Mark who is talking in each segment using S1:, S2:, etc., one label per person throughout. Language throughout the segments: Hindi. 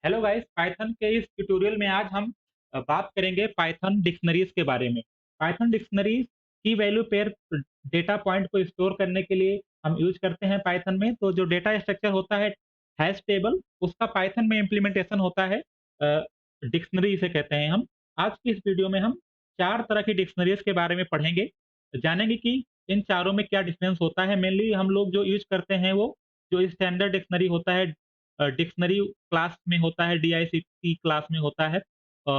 S1: हेलो गाइस, पाइथन के इस ट्यूटोरियल में आज हम बात करेंगे पाइथन डिक्शनरीज के बारे में। पाइथन डिक्शनरीज की वैल्यू पेयर डेटा पॉइंट को स्टोर करने के लिए हम यूज करते हैं पाइथन में। तो जो डेटा स्ट्रक्चर होता है हैश टेबल, उसका पाइथन में इम्प्लीमेंटेशन होता है डिक्शनरी इसे कहते हैं हम। आज की इस वीडियो में हम 4 तरह की डिक्शनरीज के बारे में पढ़ेंगे, जानेंगे कि इन चारों में क्या डिफरेंस होता है। मेनली हम लोग जो यूज करते हैं वो जो स्टैंडर्ड डिक्शनरी होता है, डिक्शनरी क्लास में होता है, DICT क्लास में होता है, अ,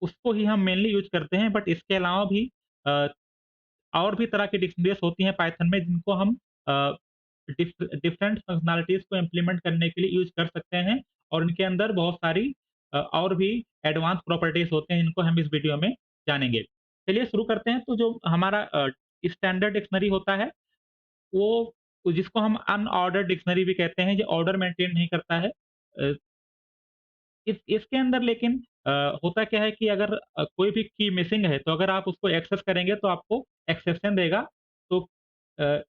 S1: उसको ही हम मेनली यूज़ करते हैं। बट इसके अलावा भी अ, और भी तरह की डिक्शनरीज़ होती हैं पाइथन में, जिनको हम अ, डिफरेंट फंक्शनैलिटीज़ को इम्प्लीमेंट करने के लिए यूज़ कर सकते हैं, और इनके अंदर बहुत सारी और भी एडवांस प्रॉपर्टीज़ होते हैं, जिनको हम इस वीडियो में जानेंगे। चलिए शुरू करते हैं। तो जो हमारा स्टैंडर्ड डिक्शनरी होता है, वो जिसको हम अनऑर्डर्ड डिक्शनरी भी कहते हैं, जो ऑर्डर मेंटेन नहीं करता है। अ, इसके अंदर लेकिन होता क्या है कि अगर कोई भी की मिसिंग है, तो अगर आप उसको एक्सेस करेंगे तो आपको एक्सेप्शन देगा। तो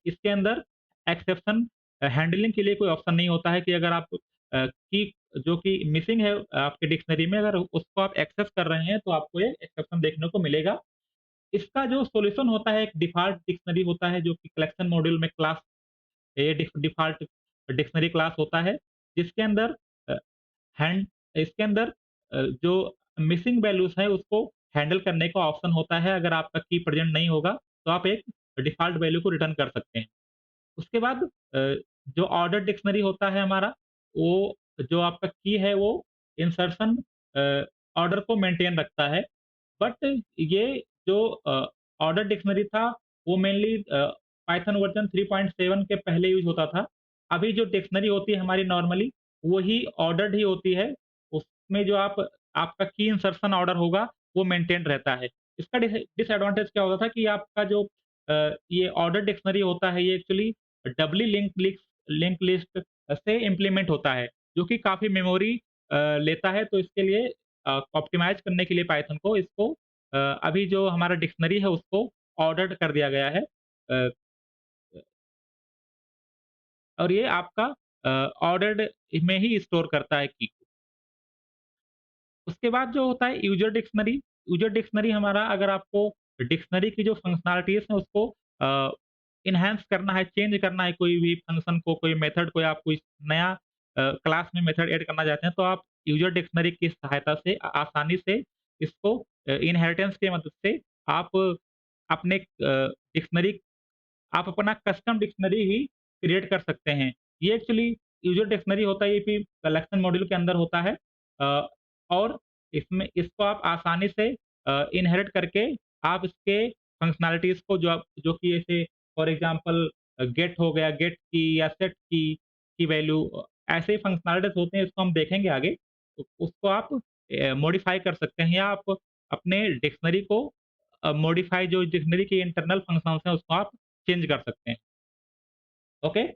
S1: इसके अंदर एक्सेप्शन हैंडलिंग के लिए कोई ऑप्शन नहीं होता है कि अगर आप की जो कि मिसिंग है आपके डिक्शनरी में, अगर उसको आप एक्सेस कर रहे हैं, तो आपको ये एक्सेप्शन देखने को मिलेगा। इसका जो सॉल्यूशन होता है, एक डिफ़ॉल्ट डिक्शनरी होता है, जो कि कलेक्शन मॉड्यूल में क्लास, ये डिफ़ॉल्ट डिक्शनरी क्लास होता है, जिसके अंदर अ, हैंड इसके अंदर जो मिसिंग वैल्यूज़ हैं, उसको हैंडल करने का ऑप्शन होता है। अगर आपका की प्रेज़ेंट नहीं होगा, तो आप एक डिफ़ॉल्ट वैल्यू को रिटर्न कर सकते हैं। उसके बाद जो ऑर्डर डिक्शनरी होता है हमारा, वो जो आपका की है, वो इंसर्शन अ, ऑर्डर को मेंटेन रखता है। बट ये जो ऑर्डर डिक्शनरी था, वो मेनली पाइथन वर्ज़न 3.7 के पहले यूज़ होता था। अभी जो डिक्शनरी होती है हमारी नॉर्मली, वही ऑर्डर्ड ही होती है। उसमें जो आपका की इंसर्शन ऑर्डर होगा, वो मेंटेन रहता है। इसका डिसएडवांटेज क्या होता था कि आपका जो ये ऑर्डर डिक्शनरी होता है, ये एक्चुअली डबली लिंक लिस्ट से इम्प्लीमेंट होता है, जो कि काफ़ी मेमोरी लेता है। तो इसके लिए ऑप्टिमाइज़ करने के लिए पाइथन को इसको अभी जो हमारा डिक्शनरी है, उसको ऑर्डर्ड कर दिया गया है। अ, और ये आपका ऑर्डर्ड में ही स्टोर करता है की को। उसके बाद जो होता है यूज़र डिक्शनरी हमारा, अगर आपको डिक्शनरी की जो फंक्शनैलिटीज़ हैं, उसको एनहांस करना है, चेंज करना है, कोई भी फंक्शन को, कोई मेथड को, या आप कोई नया क्लास में मेथड ऐड करना चाहते हैं, तो आप यूज़र डिक्शनरी की सहायता से आसानी से इसको इनहेरिटेंस की मदद से आप अपने डिक्शनरी आप अपना कस्टम डिक्शनरी ही क्रिएट कर सकते हैं। ये एक्चुअली यूज़र डिक्शनरी होता है, ये भी कलेक्शन मॉड्यूल के अंदर होता है। अ, और इसमें इसको आप आसानी से इनहेरिट करके आप इसके फंक्शनैलिटीज़ को, जो कि ऐसे फॉर एग्ज़ाम्पल गेट हो गया, गेट की या सेट की वैल्यू, ऐसे फंक्शनैलिटीज़ होते हैं, इसको हम देखेंगे आगे। तो उसको आप मॉडिफ़ाई कर सकते हैं, या आप अपने डिक्शनरी को मॉडिफ़ाई, जो डिक्शनरी के इंटरनल फंक्शंस हैं, उसको आप चेंज कर सकते हैं। ओके?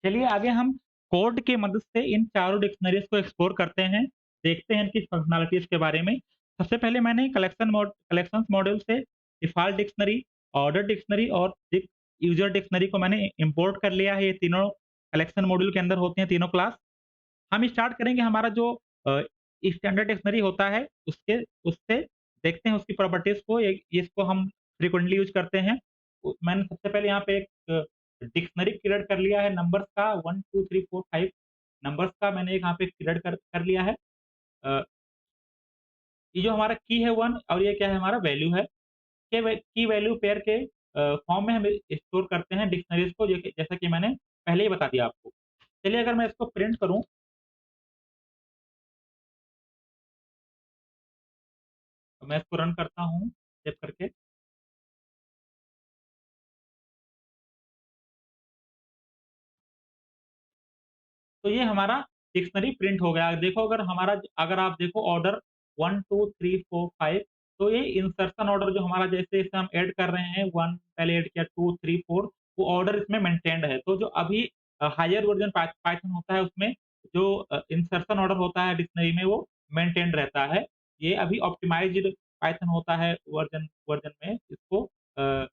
S1: चलिए आगे हम कोड की मदद से इन चारों डिक्शनरीज़ को एक्सप्लोर करते हैं, देखते हैं इनकी फंक्शनैलिटीज़ के बारे में। सबसे पहले मैंने कलेक्शंस मॉड्यूल से डिफ़ॉल्ट डिक्शनरी, ऑर्डर डिक्शनरी और यूज़र डिक्शनरी को मैंने इम्पोर्ट कर लिया है। ये तीनों कलेक्शन मॉड्यूल के अंदर होते हैं, तीनों क्लास। हम स्टार्ट करेंगे हमारा जो अ, स्टैंडर्ड डिक्शनरी होता है, उसके उससे देखते हैं उसकी प्रॉपर्टीज़ को। इसको हम फ्रीक्वेंटली यूज़ करते हैं। मैंने सबसे पहले यहाँ पे एक डिक्शनरी क्रिएट कर लिया है नंबर्स का, 1 2 3 4 5 नंबर्स का मैंने यहाँ पे क्रिएट कर लिया है। अ, ये जो हमारा की है 1, और ये क्या है, हमारा वैल्यू है। की वैल्यू पेयर के फॉर्म में हम स्टोर करते हैं डिक्शनरीज़ को, जैसा कि मैंने पहले ही बता दिया आपको। चलिए अगर मैं इसको प्रिंट करूँ, तो मैं इसको रन करता हूँ सेव करके। तो ये हमारा डिक्शनरी प्रिंट हो गया। देखो, अगर आप देखो ऑर्डर 1 2 3 4 5, तो ये इंसर्शन ऑर्डर जो हमारा, जैसे इसे हम ऐड कर रहे हैं, 1 पहले ऐड किया, 2 3 4, वो ऑर्डर इसमें मेंटेन्ड है। तो जो अभी हायर वर्ज़न पाइथन होता है, उसमें जो इंसर्शन ऑर्डर होता है डिक्शनरी में, वो मेंटेन्ड रहता है। ये अभी ऑप्टिमाइज़्ड पाइथन होता है, वर्ज़न वर्ज़न में इसको अ,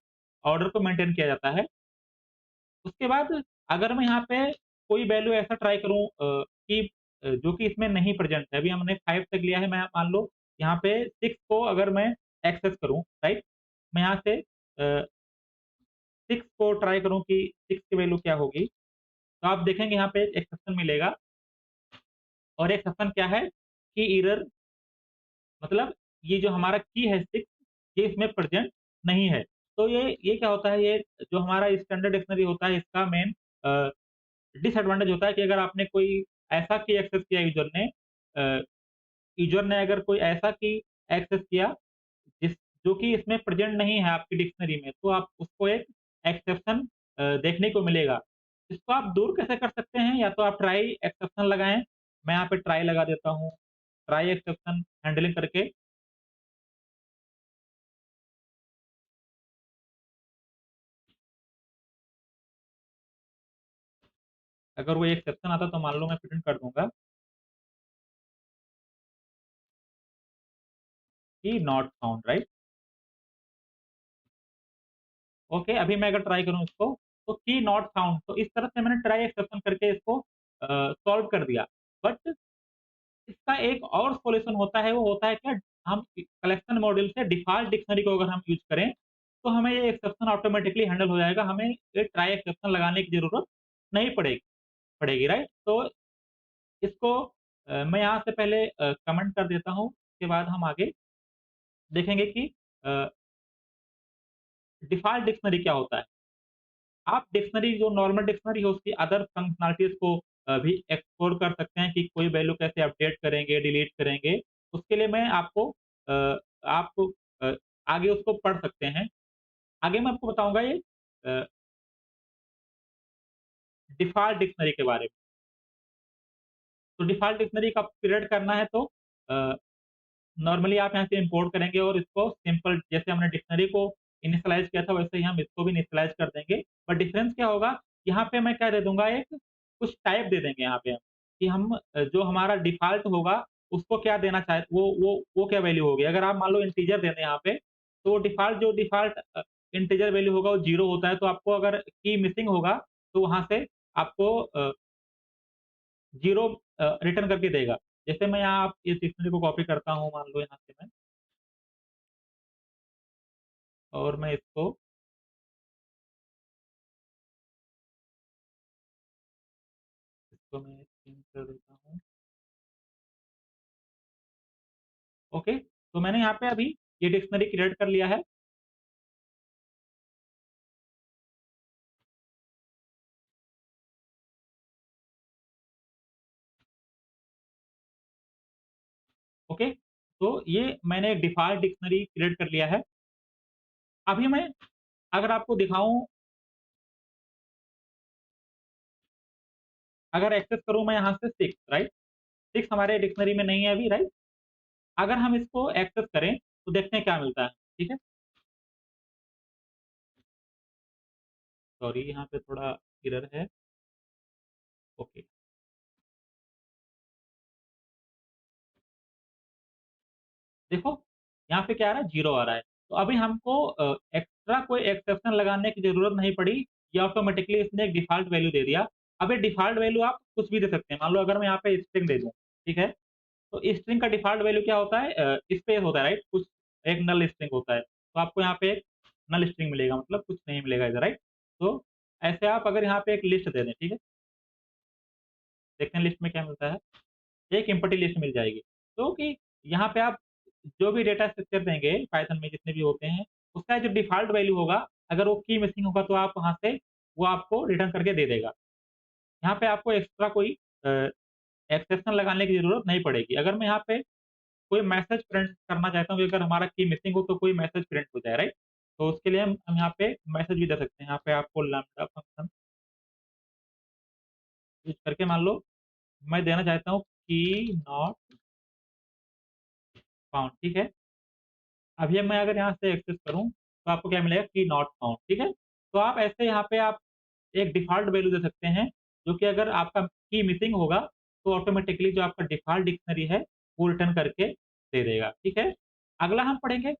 S1: ऑर्डर को मेंटेन किया जाता है। उसके बाद अगर मैं यहाँ पे कोई वैल्यू ऐसा ट्राई करूँ, कि जो कि इसमें नहीं प्रेजेंट है। अभी हमने 5 तक लिया है, मैं मान लो यहाँ पे 6 को अगर मैं एक्सेस करूँ, राइट? मैं यहाँ से 6 को ट्राई करूँ कि 6 की वैल्यू क्या होगी, तो आप देखेंगे यहाँ पे एक एक्सेप्शन मिलेगा। और एक्सेप्शन क्या है कि एरर, मतलब ये जो हमारा की है 6, ये इसमें प्रेजेंट नहीं है। तो ये क्या होता है, ये जो हमारा स्टैंडर्ड डिक्शनरी होता है इसका मेन डिसएडवांटेज होता है कि अगर आपने कोई ऐसा की एक्सेस किया यूज़र ने अगर कोई ऐसा की एक्सेस किया जिस जो कि इसमें प्रेजेंट नहीं है आपकी डिक्शनरी में, तो आप उसको एक एक्सेप्शन देखने को मिलेगा। इसको आप दूर कैसे कर सकते हैं? या तो आप ट्राई एक्सेप्शन लगाएँ, मैं यहाँ पे ट्राई लगा देता हूँ। ट्राई एक्सेप्शन हैंडलिंग करके अगर वो एक्सेप्शन आता तो मान लो मैं प्रिंट कर दूँगा कि नॉट फाउंड, राइट? ओके, अभी मैं अगर ट्राई करूँ इसको, तो की नॉट फाउंड, तो इस तरह से मैंने ट्राई एक्सेप्शन करके इसको सॉल्व कर दिया। बट इसका एक और सॉल्यूशन होता है, वो होता है क्या, हम कलेक्शन मॉड्यूल से डिफ़ॉल्ट डिक्शनरी को अगर हम यूज़ करें, तो हमें ये एक्सेप्शन ऑटोमैटिकली हैंडल हो जाएगा, हमें ये ट्राई एक्सेप्शन लगाने की ज़रूरत नहीं पड़ेगी, राइट? तो इसको मैं यहाँ से पहले कमेंट कर देता हूँ, उसके बाद हम आगे देखेंगे कि अ, डिफ़ॉल्ट डिक्शनरी क्या होता है। आप डिक्शनरी जो नॉर्मल डिक्शनरी है उसकी अदर फंक्शनैलिटीज़ को भी एक्सप्लोर कर सकते हैं कि कोई वैल्यू कैसे अपडेट करेंगे, डिलीट करेंगे। उसके लिए मैं आपको आप अ, आगे उसको पढ़ सकते हैं। आगे मैं आपको बताऊँगा ये डिफ़ॉल्ट डिक्शनरी के बारे में। तो डिफ़ॉल्ट डिक्शनरी का पीरियड करना है तो अ, नॉर्मली आप यहाँ से इम्पोर्ट करेंगे और इसको सिंपल जैसे हमने डिक्शनरी को इनिशियलाइज़ किया था वैसे ही हम इसको भी इनिशियलाइज़ कर देंगे। बट डिफरेंस क्या होगा, यहाँ पे मैं क्या दे दूँगा, एक कुछ टाइप दे देंगे यहाँ पे हम, कि हम जो हमारा डिफ़ॉल्ट होगा उसको क्या देना चाहे, वो क्या वैल्यू होगी। अगर आप मान लो इंटीजर दे दें यहाँ पे, तो डिफ़ॉल्ट इंटीजर वैल्यू होगा वो 0 होता है, तो आपको अगर की मिसिंग होगा तो वहाँ से आपको 0 रिटर्न करके देगा। जैसे मैं यहाँ आप इस डिक्शनरी को कॉपी करता हूँ, मान लो यहाँ से मैं, और मैं इसको मैं चेंज कर देता हूँ। ओके, तो मैंने यहाँ पे अभी ये डिक्शनरी क्रिएट कर लिया है। ओके, तो ये मैंने एक डिफ़ॉल्ट डिक्शनरी क्रिएट कर लिया है। अभी मैं अगर आपको दिखाऊँ, अगर एक्सेस करूँ मैं यहाँ से 6, राइट? 6 हमारे डिक्शनरी में नहीं है अभी, राइट? अगर हम इसको एक्सेस करें, तो देखते हैं क्या मिलता है, ठीक है? सॉरी यहाँ पे थोड़ा एरर है। ओके, देखो यहाँ पे क्या आ रहा है, 0 आ रहा है। तो अभी हमको एक्स्ट्रा कोई एक्सेप्शन लगाने की ज़रूरत नहीं पड़ी, ये ऑटोमैटिकली इसने एक डिफ़ॉल्ट वैल्यू दे दिया। अब ये डिफ़ॉल्ट वैल्यू आप कुछ भी दे सकते हैं। मान लो अगर मैं यहाँ पे स्ट्रिंग दे दूँ, ठीक है? तो स्ट्रिंग का डिफ़ॉल्ट वैल्यू क्या होता है, स्पेस होता है, राइट? कुछ एक नल स्ट्रिंग होता है। तो आपको यहाँ पे एक नल स्ट्रिंग मिलेगा, मतलब कुछ नहीं मिलेगा इधर, राइट? तो ऐसे आप अगर यहाँ पे एक लिस्ट दे दें, ठीक है? देखते हैं लिस्ट में क्या मिलता है। एक एम्प्टी लिस्ट मिल जाएगी। तो कि यहाँ पे आप जो भी डेटा स्ट्रक्चर देंगे पाइथन में जितने भी होते हैं, उसका जो डिफ़ॉल्ट वैल्यू होगा, अगर वो की मिसिंग होगा तो आप वहाँ से वो आपको रिटर्न करके दे देगा। यहाँ पे आपको एक्स्ट्रा कोई अ, एक्सेप्शन लगाने की ज़रूरत नहीं पड़ेगी। अगर मैं यहाँ पे कोई मैसेज प्रिंट करना चाहता हूँ कि अगर हमारा की मिसिंग हो तो कोई मैसेज प्रिंट हो जाए, राइट? तो उसके लिए हम यहाँ पे मैसेज भी दे सकते हैं। यहाँ पे आपको लैम्बडा फंक्शन यूज़ करके मान लो मैं देना चाहता हूँ की नॉट फाउंड, ठीक है? अभी मैं अगर यहाँ से एक्सेस करूँ, तो आपको क्या मिलेगा कि नॉट फाउंड, ठीक है? तो आप ऐसे यहाँ पे आप एक डिफ़ॉल्ट वैल्यू दे सकते हैं, जो कि अगर आपका की मिसिंग होगा, तो ऑटोमैटिकली जो आपका डिफ़ॉल्ट डिक्शनरी है, वो रिटर्न करके दे देगा, ठीक है? अगला हम पढ़ेंगे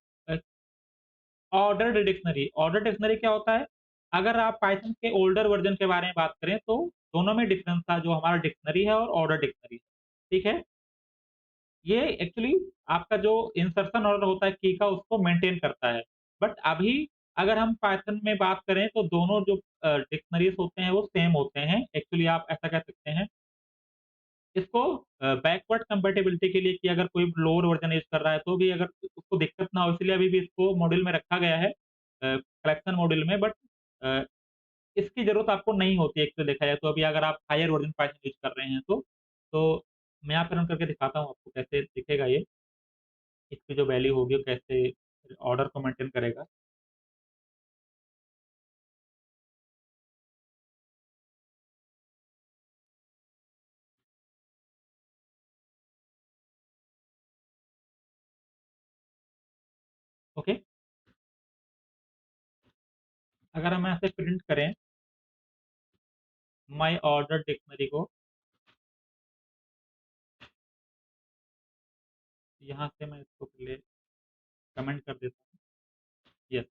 S1: ऑर्डर्ड डिक्शनरी। ऑर्डर्ड डिक्शनरी क्या होता है? अगर आप पाइथन के ओल्डर वर्ज़न के बारे में बात करें तो दोनों में डिफ़रेंस था, जो हमारा डिक्शनरी है और ऑर्डर डिक्शनरी, ठीक है? ये एक्चुअली आपका जो इंसर्शन ऑर्डर होता है की का उसको मेंटेन करता है। बट अभी अगर हम पाइथन में बात करें तो दोनों जो डिक्शनरीज़ होते हैं वो सेम होते हैं। एक्चुअली आप ऐसा कह सकते हैं इसको बैकवर्ड कंपैटिबिलिटी के लिए कि अगर कोई लोअर वर्ज़न यूज़ कर रहा है तो भी अगर उसको दिक्कत ना हो इसलिए अभी भी इसको मॉड्यूल में रखा गया है कलेक्शन मॉड्यूल में बट अ, इसकी ज़रूरत आपको नहीं होती है एक्चुअली देखा जाए तो अभी अगर आप हायर वर्ज़न पाइथन यूज़ कर रहे हैं तो मैं यहाँ पे रन करके दिखाता हूँ आपको कैसे दिखेगा ये। इसकी जो वैल्यू होगी वो कैसे ऑर्डर को मेंटेन करेगा। ओके? अगर हम यहाँ से प्रिंट करें माय ऑर्डर डिक्शनरी को, यहाँ से मैं इसको पहले कमेंट कर देता हूँ। यस,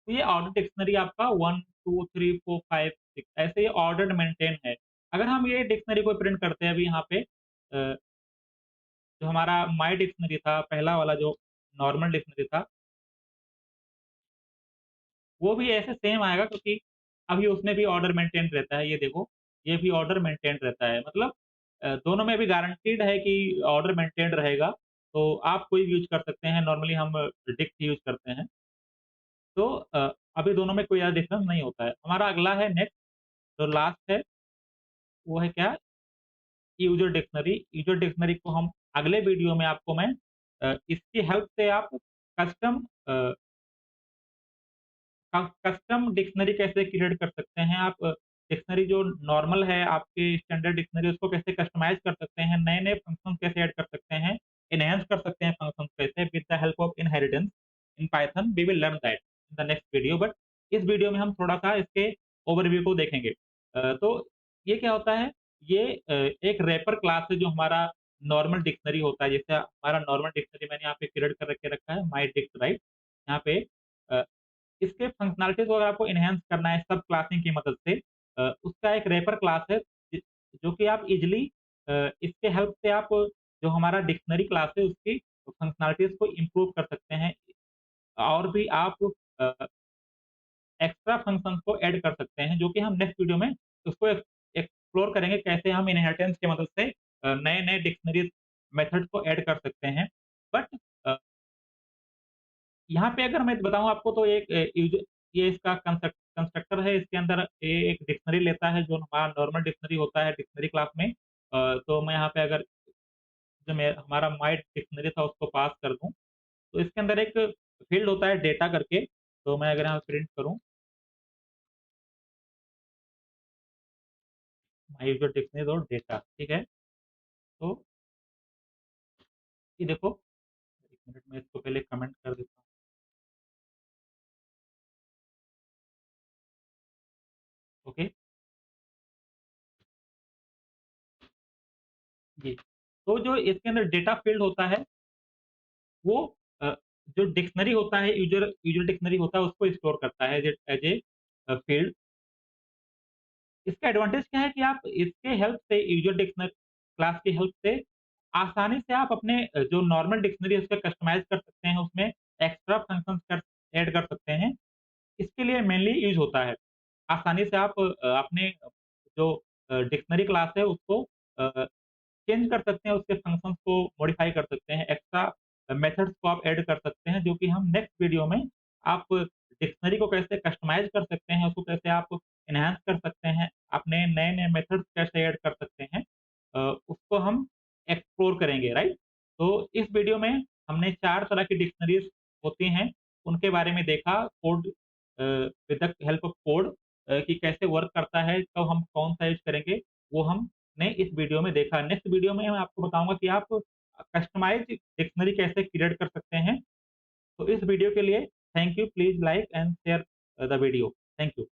S1: तो ये ऑर्डर डिक्शनरी आपका 1, 2, 3, 4, 5, 6 ऐसे ये ऑर्डर्ड मेंटेन है। अगर हम ये डिक्शनरी को प्रिंट करते हैं अभी यहाँ पे जो हमारा माय डिक्शनरी था, पहला वाला जो नॉर्मल डिक्शनरी था, वो भी ऐसे सेम आएगा क्योंकि अभी उसमें भी ऑर्डर मेंटेन रहता है, ये देखो, ये भी ऑर्डर मेंटेन रहता है। मतलब दोनों में भी गारंटीड है कि ऑर्डर मेंटेन रहेगा, तो आप कोई भी यूज़ कर सकते हैं, नॉर्मली हम डिक्स यूज़ करते हैं। तो अभी दोनों में कोई ज़्यादा डिफरेंस नहीं होता है। हमारा अगला है नेक्स्ट जो लास्ट है, वो है क्या? User dictionary. यूज़र डिक्शनरी को हम अगले वीडियो में आपको मैं इसकी हेल्प से आप कस्टम अ कस्टम डिक्शनरी कैसे क्रिएट कर सकते हैं आप डिक्शनरी जो नॉर्मल है आपकी स्टैंडर्ड डिक्शनरी उसको कैसे कस्टमाइज़ कर सकते हैं, नए-नए फंक्शंस कैसे ऐड कर सकते हैं, एनहांस कर सकते हैं फंक्शंस कैसे with the help of inheritance in Python we will learn that in the next video but इस वीडियो में हम थोड़ा-सा इसके ओवरव्यू को देखेंगे। तो ये क्या होता है, ये एक रैपर क्लास है जो हमारा नॉर्मल डिक्शनरी होता है, जैसे हमारा नॉर्मल डिक्शनरी मैंने यहाँ पे क्रिएट कर के रखा है माय डिक्स राइट? यहाँ पे अ, इसके फंक्शनैलिटीज़ को अगर आपको एनहांस करना है सब क्लासिंग की मदद से उसका एक रैपर क्लास है जि जो कि आप इज़िली इसके हेल्प से आप जो हमारा डिक्शनरी क्लास है उसकी फंक्शनैलिटीज़ को इम्प्रूव कर सकते हैं। और भी आप अ, एक्स्ट्रा फंक्शंस को ऐड कर सकते हैं जो कि हम नेक्स्ट वीडियो में उसको एक्सप्लोर करेंगे कैसे हम इनहेरिटेंस की मदद से नए-नए डिक्शनरीज़ मेथड्स को ऐड कर सकते हैं। बट अ यहाँ पे अगर मैं बताऊँ आपको तो एक ये इसका कंस्ट्रक्टर है, इसके अंदर ये एक डिक्शनरी लेता है, जो हमारा नॉर्मल डिक्शनरी होता है डिक्शनरी क्लास में। तो मैं यहाँ पे अगर जो मैं हमारा माय डिक्शनरी था उसको पास कर दूँ, तो इसके अंदर एक फ़ील्ड होता है डेटा करके, तो मैं अगर यहाँ प्रिंट करूँ, माय जो डिक्शनरी और डेटा, ठीक है? तो ये देखो, 1 मिनट में इसको पहले कमेंट कर देता हूँ, ओके? जी। तो जो इसके अंदर डेटा फ़ील्ड होता है वो जो डिक्शनरी होता है यूज़र यूज़र डिक्शनरी होता है उसको स्टोर करता है एज़ ए फ़ील्ड। इसका एडवांटेज क्या है कि आप इसके हेल्प से यूज़र डिक्शनरी क्लास की हेल्प से आसानी से आप अपने जो नॉर्मल डिक्शनरी है उसको कस्टमाइज़ कर सकते हैं, उसमें एक्स्ट्रा फंक्शंस कर ऐड कर सकते हैं। इसके लिए मेनली यूज़ होता है। आसानी से आप अपने जो डिक्शनरी क्लास है उसको अ चेंज कर सकते हैं, उसके फंक्शंस को मॉडिफ़ाई कर सकते हैं, एक्स्ट्रा मेथड्स को आप ऐड कर सकते हैं, जो कि हम नेक्स्ट वीडियो में आप डिक्शनरी को कैसे कस्टमाइज़ कर सकते हैं, उसको कैसे आप एनहांस कर सकते हैं, अपने नए-नए मेथड्स कैसे ऐड कर सकते हैं उसको हम एक्सप्लोर करेंगे, राइट? तो इस वीडियो में हमने 4 तरह की डिक्शनरीज़ होती हैं, उनके बारे में देखा, code with the help of code कि कैसे वर्क करता है, तो हम कौन-सा यूज़ करेंगे, वो हमने इस वीडियो में देखा। नेक्स्ट वीडियो में मैं आपको बताऊँगा कि आप कस्टमाइज़्ड डिक्शनरी कैसे क्रिएट कर सकते हैं। तो इस वीडियो के लिए thank you, please like and share the video. Thank you.